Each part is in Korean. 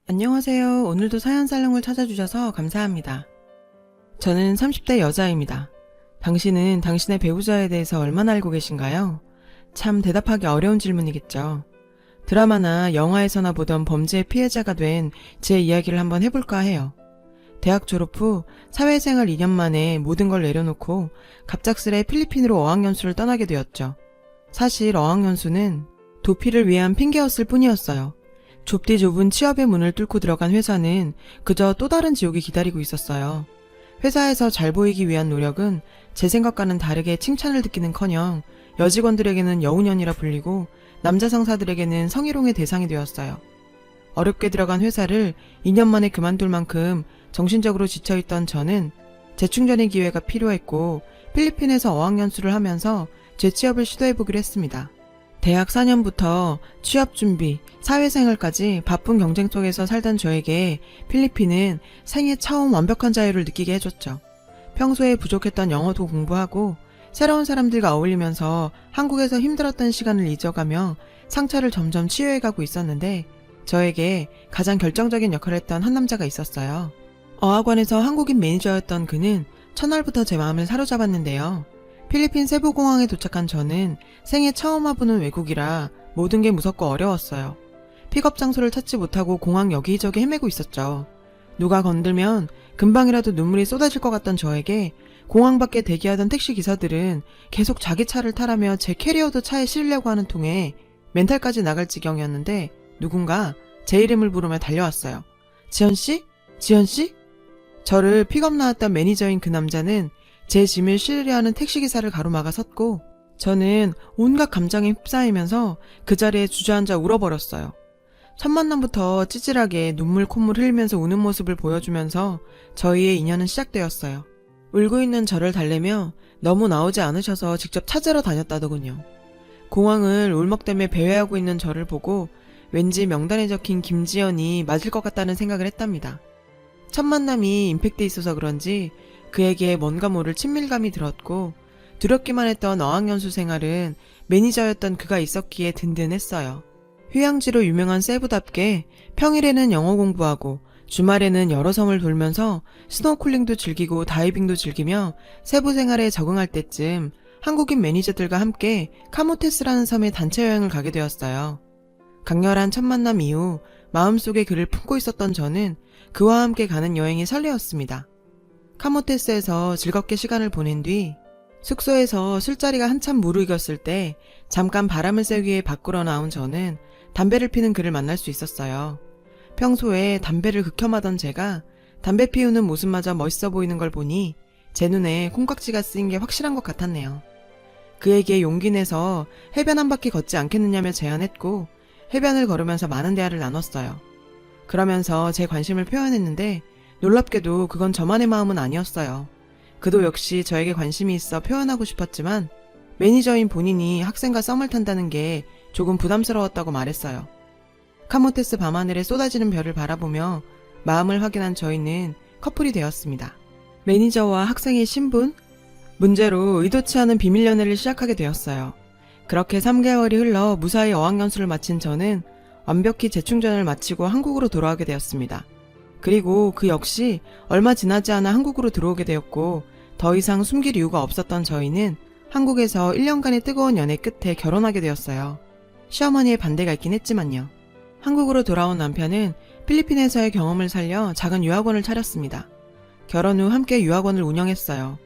안녕하세요. 오늘도 사연살롱을 찾아주셔서 감사합니다. 저는 30대 여자입니다. 당신은 당신의 배우자에 대해서 얼마나 알고 계신가요? 참 대답하기 어려운 질문이겠죠. 드라마나 영화에서나 보던 범죄의 피해자가 된 제 이야기를 한번 해볼까 해요. 대학 졸업 후 사회생활 2년 만에 모든 걸 내려놓고 갑작스레 필리핀으로 어학연수를 떠나게 되었죠. 사실 어학연수는 도피를 위한 핑계였을 뿐이었어요. 좁디 좁은 취업의 문을 뚫고 들어간 회사는 그저 또 다른 지옥이 기다리고 있었어요. 회사에서 잘 보이기 위한 노력은 제 생각과는 다르게 칭찬을 듣기는커녕 여직원들에게는 여우년이라 불리고 남자 상사들에게는 성희롱의 대상이 되었어요. 어렵게 들어간 회사를 2년 만에 그만둘 만큼 정신적으로 지쳐있던 저는 재충전의 기회가 필요했고 필리핀에서 어학연수를 하면서 재취업을 시도해보기로 했습니다. 대학 4년부터 취업 준비, 사회생활까지 바쁜 경쟁 속에서 살던 저에게 필리핀은 생애 처음 완벽한 자유를 느끼게 해줬죠. 평소에 부족했던 영어도 공부하고 새로운 사람들과 어울리면서 한국에서 힘들었던 시간을 잊어가며 상처를 점점 치유해가고 있었는데 저에게 가장 결정적인 역할을 했던 한 남자가 있었어요. 어학원에서 한국인 매니저였던 그는 첫날부터 제 마음을 사로잡았는데요. 필리핀 세부공항에 도착한 저는 생애 처음 와보는 외국이라 모든 게 무섭고 어려웠어요. 픽업 장소를 찾지 못하고 공항 여기저기 헤매고 있었죠. 누가 건들면 금방이라도 눈물이 쏟아질 것 같던 저에게 공항 밖에 대기하던 택시기사들은 계속 자기 차를 타라며 제 캐리어도 차에 실으려고 하는 통에 멘탈까지 나갈 지경이었는데 누군가 제 이름을 부르며 달려왔어요. 지연씨? 지연씨? 저를 픽업 나왔던 매니저인 그 남자는 제 짐을 실으려 하는 택시기사를 가로막아 섰고 저는 온갖 감정에 휩싸이면서 그 자리에 주저앉아 울어버렸어요. 첫 만남부터 찌질하게 눈물 콧물 흘리면서 우는 모습을 보여주면서 저희의 인연은 시작되었어요. 울고 있는 저를 달래며 너무 나오지 않으셔서 직접 찾으러 다녔다더군요. 공항을 울먹대며 배회하고 있는 저를 보고 왠지 명단에 적힌 김지연이 맞을 것 같다는 생각을 했답니다. 첫 만남이 임팩트 있어서 그런지 그에게 뭔가 모를 친밀감이 들었고 두렵기만 했던 어학연수 생활은 매니저였던 그가 있었기에 든든했어요. 휴양지로 유명한 세부답게 평일에는 영어 공부하고 주말에는 여러 섬을 돌면서 스노클링도 즐기고 다이빙도 즐기며 세부 생활에 적응할 때쯤 한국인 매니저들과 함께 카모테스라는 섬에 단체 여행을 가게 되었어요. 강렬한 첫 만남 이후 마음속에 그를 품고 있었던 저는 그와 함께 가는 여행이 설레었습니다. 카모테스에서 즐겁게 시간을 보낸 뒤 숙소에서 술자리가 한참 무르익었을 때 잠깐 바람을 쐬기 위해 밖으로 나온 저는 담배를 피는 그를 만날 수 있었어요. 평소에 담배를 극혐하던 제가 담배 피우는 모습마저 멋있어 보이는 걸 보니 제 눈에 콩깍지가 쓰인 게 확실한 것 같았네요. 그에게 용기 내서 해변 한 바퀴 걷지 않겠느냐며 제안했고 해변을 걸으면서 많은 대화를 나눴어요. 그러면서 제 관심을 표현했는데 놀랍게도 그건 저만의 마음은 아니었어요. 그도 역시 저에게 관심이 있어 표현하고 싶었지만 매니저인 본인이 학생과 썸을 탄다는 게 조금 부담스러웠다고 말했어요. 카모테스 밤하늘에 쏟아지는 별을 바라보며 마음을 확인한 저희는 커플이 되었습니다. 매니저와 학생의 신분? 문제로 의도치 않은 비밀 연애를 시작하게 되었어요. 그렇게 3개월이 흘러 무사히 어학연수를 마친 저는 완벽히 재충전을 마치고 한국으로 돌아오게 되었습니다. 그리고 그 역시 얼마 지나지 않아 한국으로 들어오게 되었고 더 이상 숨길 이유가 없었던 저희는 한국에서 1년간의 뜨거운 연애 끝에 결혼하게 되었어요. 시어머니의 반대가 있긴 했지만요. 한국으로 돌아온 남편은 필리핀에서의 경험을 살려 작은 유학원을 차렸습니다. 결혼 후 함께 유학원을 운영했어요.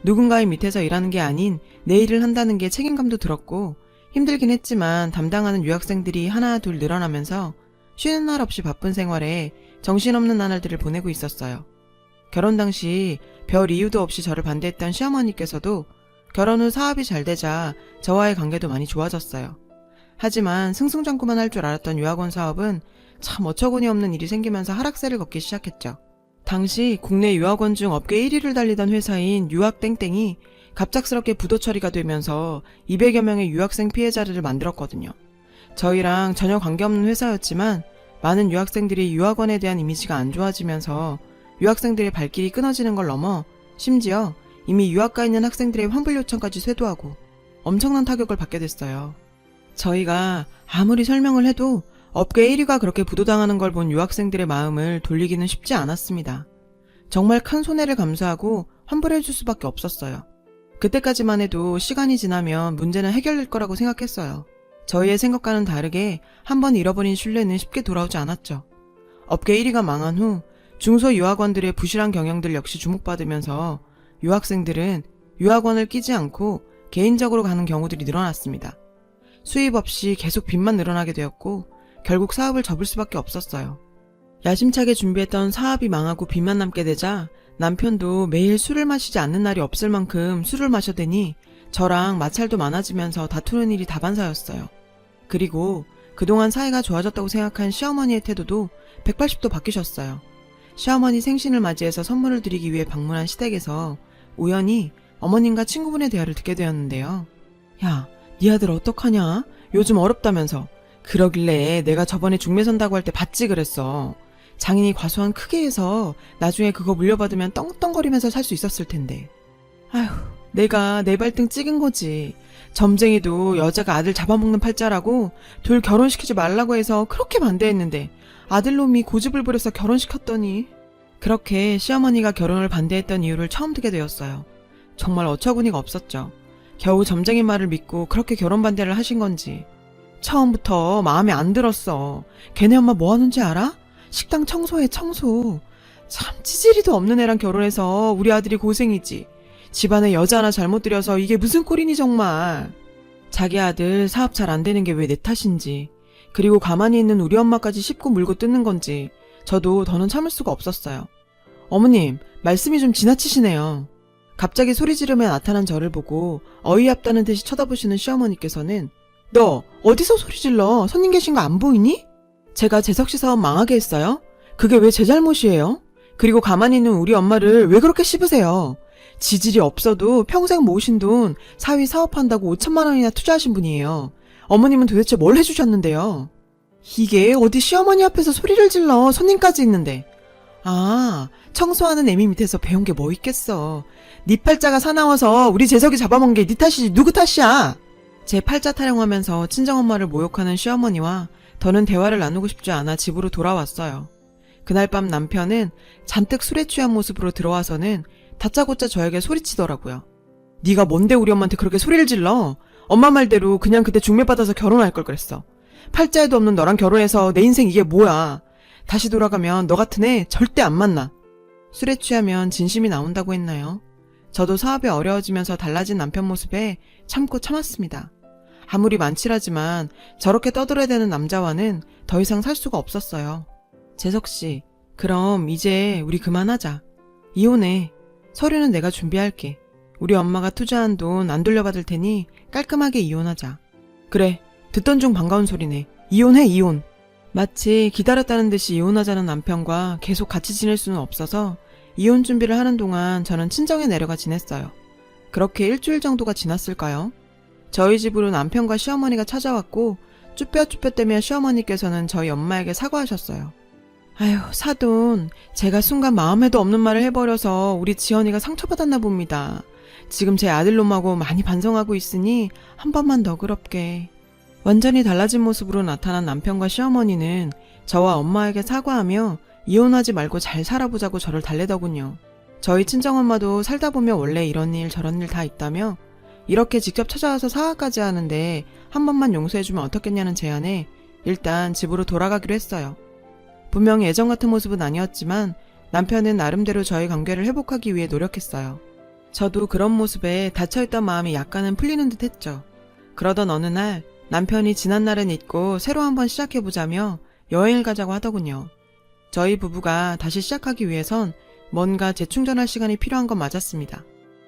누군가의 밑에서 일하는 게 아닌 내 일을 한다는 게 책임감도 들었고 힘들긴 했지만 담당하는 유학생들이 하나 둘 늘어나면서 쉬는 날 없이 바쁜 생활에 정신없는 나날들을 보내고 있었어요. 결혼 당시 별 이유도 없이 저를 반대했던 시어머니께서도 결혼 후 사업이 잘 되자 저와의 관계도 많이 좋아졌어요. 하지만 승승장구만 할 줄 알았던 유학원 사업은 참 어처구니 없는 일이 생기면서 하락세를 걷기 시작했죠. 당시 국내 유학원 중 업계 1위를 달리던 회사인 유학땡땡이 갑작스럽게 부도 처리가 되면서 200여 명의 유학생 피해자를 만들었거든요. 저희랑 전혀 관계없는 회사였지만 많은 유학생들이 유학원에 대한 이미지가 안 좋아지면서 유학생들의 발길이 끊어지는 걸 넘어 심지어 이미 유학가 있는 학생들의 환불 요청까지 쇄도하고 엄청난 타격을 받게 됐어요. 저희가 아무리 설명을 해도 업계 1위가 그렇게 부도당하는 걸 본 유학생들의 마음을 돌리기는 쉽지 않았습니다. 정말 큰 손해를 감수하고 환불해줄 수밖에 없었어요. 그때까지만 해도 시간이 지나면 문제는 해결될 거라고 생각했어요. 저희의 생각과는 다르게 한번 잃어버린 신뢰는 쉽게 돌아오지 않았죠. 업계 1위가 망한 후 중소유학원들의 부실한 경영들 역시 주목받으면서 유학생들은 유학원을 끼지 않고 개인적으로 가는 경우들이 늘어났습니다. 수입 없이 계속 빚만 늘어나게 되었고 결국 사업을 접을 수밖에 없었어요. 야심차게 준비했던 사업이 망하고 빚만 남게 되자 남편도 매일 술을 마시지 않는 날이 없을 만큼 술을 마셔대니 저랑 마찰도 많아지면서 다투는 일이 다반사였어요. 그리고 그동안 사이가 좋아졌다고 생각한 시어머니의 태도도 180도 바뀌셨어요. 시어머니 생신을 맞이해서 선물을 드리기 위해 방문한 시댁에서 우연히 어머님과 친구분의 대화를 듣게 되었는데요. 야, 네 아들 어떡하냐? 요즘 어렵다면서. 그러길래 내가 저번에 중매 선다고 할 때 받지 그랬어. 장인이 과수원 크게 해서 나중에 그거 물려받으면 떵떵거리면서 살 수 있었을 텐데. 아휴, 내가 내 발등 찍은 거지. 점쟁이도 여자가 아들 잡아먹는 팔자라고 둘 결혼시키지 말라고 해서 그렇게 반대했는데 아들놈이 고집을 부려서 결혼시켰더니. 그렇게 시어머니가 결혼을 반대했던 이유를 처음 듣게 되었어요. 정말 어처구니가 없었죠. 겨우 점쟁이 말을 믿고 그렇게 결혼 반대를 하신 건지. 처음부터 마음에 안 들었어. 걔네 엄마 뭐 하는지 알아? 식당 청소해, 청소. 참 찌질이도 없는 애랑 결혼해서 우리 아들이 고생이지. 집안에 여자 하나 잘못 들여서 이게 무슨 꼴이니 정말. 자기 아들 사업 잘 안 되는 게 왜 내 탓인지, 그리고 가만히 있는 우리 엄마까지 씹고 물고 뜯는 건지 저도 더는 참을 수가 없었어요. 어머님, 말씀이 좀 지나치시네요. 갑자기 소리 지르며 나타난 저를 보고 어이없다는 듯이 쳐다보시는 시어머니께서는 너 어디서 소리 질러? 손님 계신 거 안 보이니? 제가 재석씨 사업 망하게 했어요? 그게 왜 제 잘못이에요? 그리고 가만히 있는 우리 엄마를 왜 그렇게 씹으세요? 지질이 없어도 평생 모으신 돈 사위 사업한다고 5천만 원이나 투자하신 분이에요. 어머님은 도대체 뭘 해주셨는데요? 이게 어디 시어머니 앞에서 소리를 질러. 손님까지 있는데. 아, 청소하는 애미 밑에서 배운 게 뭐 있겠어. 네 팔자가 사나워서 우리 재석이 잡아먹은 게 네 탓이지 누구 탓이야. 제 팔자 타령하면서 친정엄마를 모욕하는 시어머니와 더는 대화를 나누고 싶지 않아 집으로 돌아왔어요. 그날 밤 남편은 잔뜩 술에 취한 모습으로 들어와서는 다짜고짜 저에게 소리치더라고요. 네가 뭔데 우리 엄마한테 그렇게 소리를 질러? 엄마 말대로 그냥 그때 중매받아서 결혼할 걸 그랬어. 팔자에도 없는 너랑 결혼해서 내 인생 이게 뭐야. 다시 돌아가면 너 같은 애 절대 안 만나. 술에 취하면 진심이 나온다고 했나요? 저도 사업이 어려워지면서 달라진 남편 모습에 참고 참았습니다. 아무리 만칠하지만 저렇게 떠들어대는 남자와는 더 이상 살 수가 없었어요. 재석씨, 그럼 이제 우리 그만하자. 이혼해. 서류는 내가 준비할게. 우리 엄마가 투자한 돈 안 돌려받을 테니 깔끔하게 이혼하자. 그래, 듣던 중 반가운 소리네. 이혼해, 이혼. 마치 기다렸다는 듯이 이혼하자는 남편과 계속 같이 지낼 수는 없어서 이혼 준비를 하는 동안 저는 친정에 내려가 지냈어요. 그렇게 일주일 정도가 지났을까요? 저희 집으로 남편과 시어머니가 찾아왔고 쭈뼛쭈뼛대며 시어머니께서는 저희 엄마에게 사과하셨어요. 아휴, 사돈, 제가 순간 마음에도 없는 말을 해버려서 우리 지연이가 상처받았나 봅니다. 지금 제 아들놈하고 많이 반성하고 있으니 한 번만 너그럽게. 완전히 달라진 모습으로 나타난 남편과 시어머니는 저와 엄마에게 사과하며 이혼하지 말고 잘 살아보자고 저를 달래더군요. 저희 친정엄마도 살다 보면 원래 이런 일 저런 일 다 있다며 이렇게 직접 찾아와서 사과까지 하는데 한 번만 용서해주면 어떻겠냐는 제안에 일단 집으로 돌아가기로 했어요. 분명히 예전 같은 모습은 아니었지만 남편은 나름대로 저희 관계를 회복하기 위해 노력했어요. 저도 그런 모습에 닫혀있던 마음이 약간은 풀리는 듯 했죠. 그러던 어느 날 남편이 지난 날은 잊고 새로 한번 시작해보자며 여행을 가자고 하더군요. 저희 부부가 다시 시작하기 위해선 뭔가 재충전할 시간이 필요한 건 맞았습니다.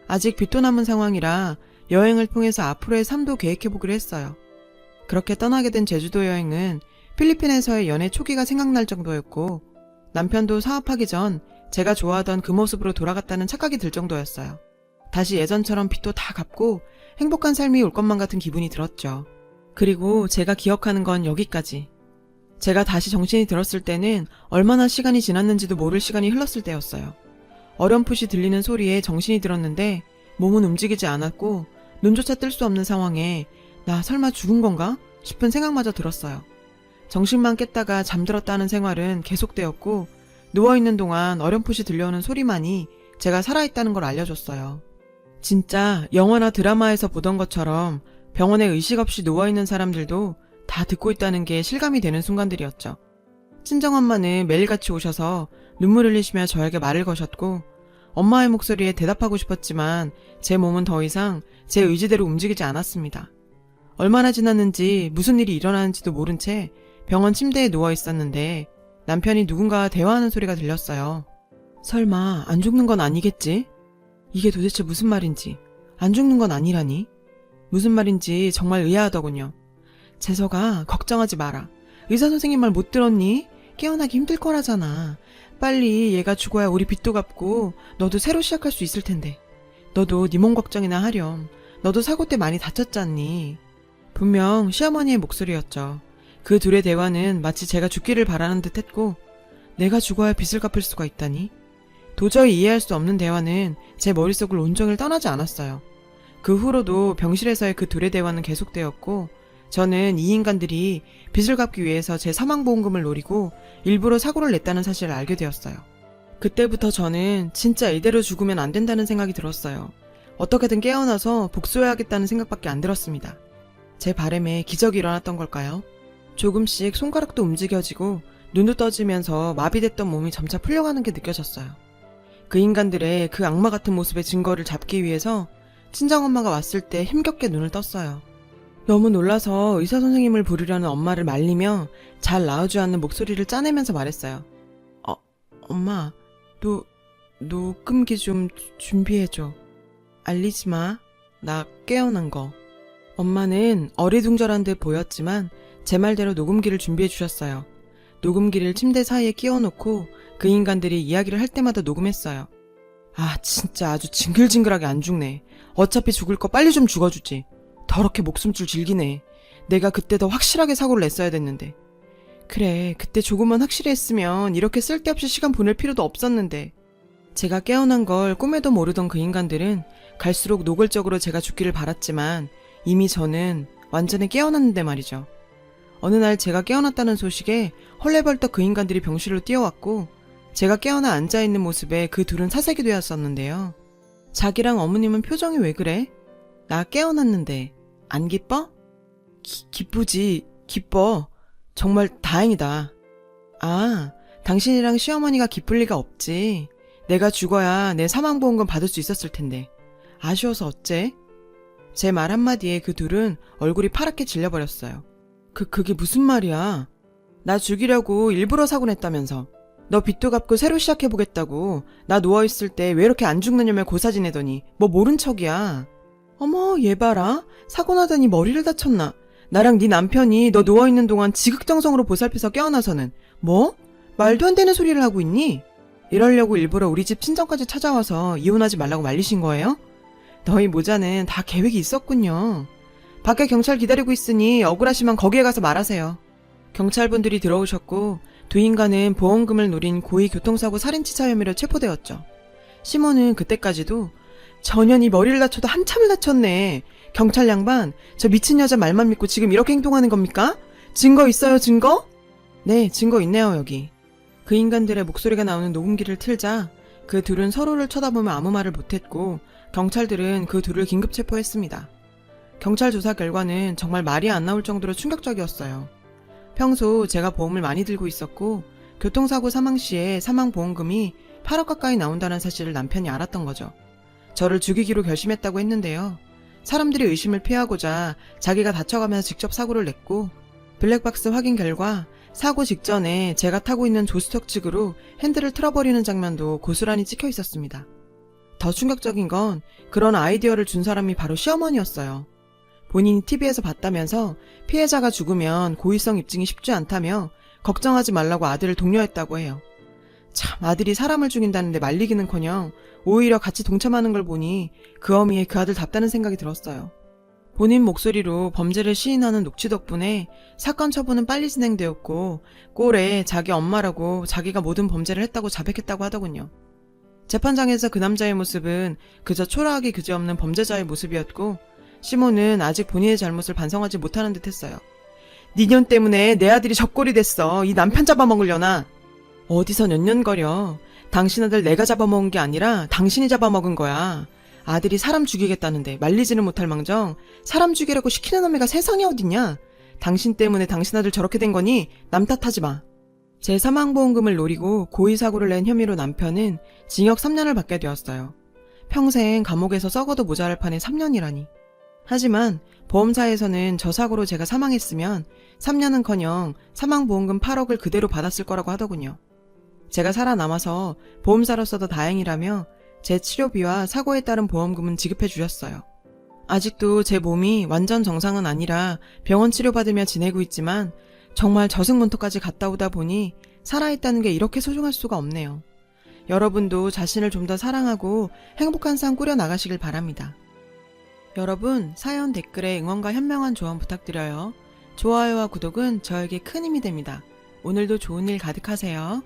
아직 빚도 남은 상황이라 여행을 통해서 앞으로의 삶도 계획해보기로 했어요. 그렇게 떠나게 된 제주도 여행은 필리핀에서의 연애 초기가 생각날 정도였고 남편도 사업하기 전 제가 좋아하던 그 모습으로 돌아갔다는 착각이 들 정도였어요. 다시 예전처럼 빚도 다 갚고 행복한 삶이 올 것만 같은 기분이 들었죠. 그리고 제가 기억하는 건 여기까지. 제가 다시 정신이 들었을 때는 얼마나 시간이 지났는지도 모를 시간이 흘렀을 때였어요. 어렴풋이 들리는 소리에 정신이 들었는데 몸은 움직이지 않았고 눈조차 뜰 수 없는 상황에 나 설마 죽은 건가 싶은 생각마저 들었어요. 정신만 깼다가 잠들었다는 생활은 계속되었고 누워있는 동안 어렴풋이 들려오는 소리만이 제가 살아있다는 걸 알려줬어요. 진짜 영화나 드라마에서 보던 것처럼 병원에 의식 없이 누워있는 사람들도 다 듣고 있다는 게 실감이 되는 순간들이었죠. 친정엄마는 매일같이 오셔서 눈물 흘리시며 저에게 말을 거셨고 엄마의 목소리에 대답하고 싶었지만 제 몸은 더 이상 제 의지대로 움직이지 않았습니다. 얼마나 지났는지 무슨 일이 일어나는지도 모른 채 병원 침대에 누워 있었는데 남편이 누군가와 대화하는 소리가 들렸어요. 설마 안 죽는 건 아니겠지? 이게 도대체 무슨 말인지, 안 죽는 건 아니라니? 무슨 말인지 정말 의아하더군요. 재석아, 걱정하지 마라. 의사 선생님 말 못 들었니? 깨어나기 힘들 거라잖아. 빨리 얘가 죽어야 우리 빚도 갚고 너도 새로 시작할 수 있을 텐데. 너도 네 몸 걱정이나 하렴. 너도 사고 때 많이 다쳤잖니. 분명 시어머니의 목소리였죠. 그 둘의 대화는 마치 제가 죽기를 바라는 듯 했고 내가 죽어야 빚을 갚을 수가 있다니. 도저히 이해할 수 없는 대화는 제 머릿속을 온종일 떠나지 않았어요. 그 후로도 병실에서의 그 둘의 대화는 계속되었고 저는 이 인간들이 빚을 갚기 위해서 제 사망보험금을 노리고 일부러 사고를 냈다는 사실을 알게 되었어요. 그때부터 저는 진짜 이대로 죽으면 안 된다는 생각이 들었어요. 어떻게든 깨어나서 복수해야겠다는 생각밖에 안 들었습니다. 제 바람에 기적이 일어났던 걸까요? 조금씩 손가락도 움직여지고 눈도 떠지면서 마비됐던 몸이 점차 풀려가는 게 느껴졌어요. 그 인간들의 그 악마 같은 모습의 증거를 잡기 위해서 친정엄마가 왔을 때 힘겹게 눈을 떴어요. 너무 놀라서 의사 선생님을 부르려는 엄마를 말리며 잘 나오지 않는 목소리를 짜내면서 말했어요. 엄마, 녹음기 좀 준비해줘. 알리지 마. 나 깨어난 거. 엄마는 어리둥절한 듯 보였지만 제 말대로 녹음기를 준비해 주셨어요. 녹음기를 침대 사이에 끼워놓고 그 인간들이 이야기를 할 때마다 녹음했어요. 아, 진짜 아주 징글징글하게 안 죽네. 어차피 죽을 거 빨리 좀 죽어주지. 더럽게 목숨줄 질기네. 내가 그때 더 확실하게 사고를 냈어야 됐는데. 그래, 그때 조금만 확실히 했으면 이렇게 쓸데없이 시간 보낼 필요도 없었는데. 제가 깨어난 걸 꿈에도 모르던 그 인간들은 갈수록 노골적으로 제가 죽기를 바랐지만 이미 저는 완전히 깨어났는데 말이죠. 어느 날 제가 깨어났다는 소식에 헐레벌떡 그 인간들이 병실로 뛰어왔고 제가 깨어나 앉아있는 모습에 그 둘은 사색이 되었었는데요. 자기랑 어머님은 표정이 왜 그래? 나 깨어났는데 안 기뻐? 기쁘지. 기뻐. 정말 다행이다. 아, 당신이랑 시어머니가 기쁠 리가 없지. 내가 죽어야 내 사망보험금 받을 수 있었을 텐데. 아쉬워서 어째? 제 말 한마디에 그 둘은 얼굴이 파랗게 질려버렸어요. 그게 무슨 말이야? 나 죽이려고 일부러 사고 냈다면서. 너 빚도 갚고 새로 시작해보겠다고. 나 누워있을 때 왜 이렇게 안 죽느냐며 고사 지내더니 뭐 모른 척이야. 어머, 얘 봐라. 사고 나더니 머리를 다쳤나. 나랑 네 남편이 너 누워있는 동안 지극정성으로 보살펴서 깨어나서는 뭐? 말도 안 되는 소리를 하고 있니? 이러려고 일부러 우리 집 친정까지 찾아와서 이혼하지 말라고 말리신 거예요? 너희 모자는 다 계획이 있었군요. 밖에 경찰 기다리고 있으니 억울하시면 거기에 가서 말하세요. 경찰분들이 들어오셨고 두 인간은 보험금을 노린 고의 교통사고 살인치사 혐의로 체포되었죠. 시몬은 그때까지도 전현이 머리를 다쳐도 한참을 다쳤네. 경찰 양반, 저 미친 여자 말만 믿고 지금 이렇게 행동하는 겁니까? 증거 있어요, 증거? 네, 증거 있네요, 여기. 그 인간들의 목소리가 나오는 녹음기를 틀자 그 둘은 서로를 쳐다보며 아무 말을 못했고 경찰들은 그 둘을 긴급 체포했습니다. 경찰 조사 결과는 정말 말이 안 나올 정도로 충격적이었어요. 평소 제가 보험을 많이 들고 있었고 교통사고 사망 시에 사망보험금이 8억 가까이 나온다는 사실을 남편이 알았던 거죠. 저를 죽이기로 결심했다고 했는데요. 사람들이 의심을 피하고자 자기가 다쳐가면서 직접 사고를 냈고 블랙박스 확인 결과 사고 직전에 제가 타고 있는 조수석 측으로 핸들을 틀어버리는 장면도 고스란히 찍혀 있었습니다. 더 충격적인 건 그런 아이디어를 준 사람이 바로 시어머니였어요. 본인이 TV에서 봤다면서 피해자가 죽으면 고의성 입증이 쉽지 않다며 걱정하지 말라고 아들을 독려했다고 해요. 참, 아들이 사람을 죽인다는데 말리기는커녕 오히려 같이 동참하는 걸 보니 그 어미에 그 아들답다는 생각이 들었어요. 본인 목소리로 범죄를 시인하는 녹취 덕분에 사건 처분은 빨리 진행되었고 꼴에 자기 엄마라고 자기가 모든 범죄를 했다고 자백했다고 하더군요. 재판장에서 그 남자의 모습은 그저 초라하기 그지없는 범죄자의 모습이었고 시몬은 아직 본인의 잘못을 반성하지 못하는 듯 했어요. 네 년 때문에 내 아들이 적골이 됐어. 이 남편 잡아먹으려나. 어디서 년년거려. 당신 아들 내가 잡아먹은 게 아니라 당신이 잡아먹은 거야. 아들이 사람 죽이겠다는데 말리지는 못할 망정 사람 죽이라고 시키는 놈애가 세상에 어딨냐. 당신 때문에 당신 아들 저렇게 된 거니 남 탓하지 마. 제 사망보험금을 노리고 고의사고를 낸 혐의로 남편은 징역 3년을 받게 되었어요. 평생 감옥에서 썩어도 모자랄 판에 3년이라니. 하지만 보험사에서는 저 사고로 제가 사망했으면 3년은커녕 사망보험금 8억을 그대로 받았을 거라고 하더군요. 제가 살아남아서 보험사로서도 다행이라며 제 치료비와 사고에 따른 보험금은 지급해 주셨어요. 아직도 제 몸이 완전 정상은 아니라 병원 치료받으며 지내고 있지만 정말 저승문턱까지 갔다 오다 보니 살아있다는 게 이렇게 소중할 수가 없네요. 여러분도 자신을 좀 더 사랑하고 행복한 삶 꾸려나가시길 바랍니다. 여러분, 사연 댓글에 응원과 현명한 조언 부탁드려요. 좋아요와 구독은 저에게 큰 힘이 됩니다. 오늘도 좋은 일 가득하세요.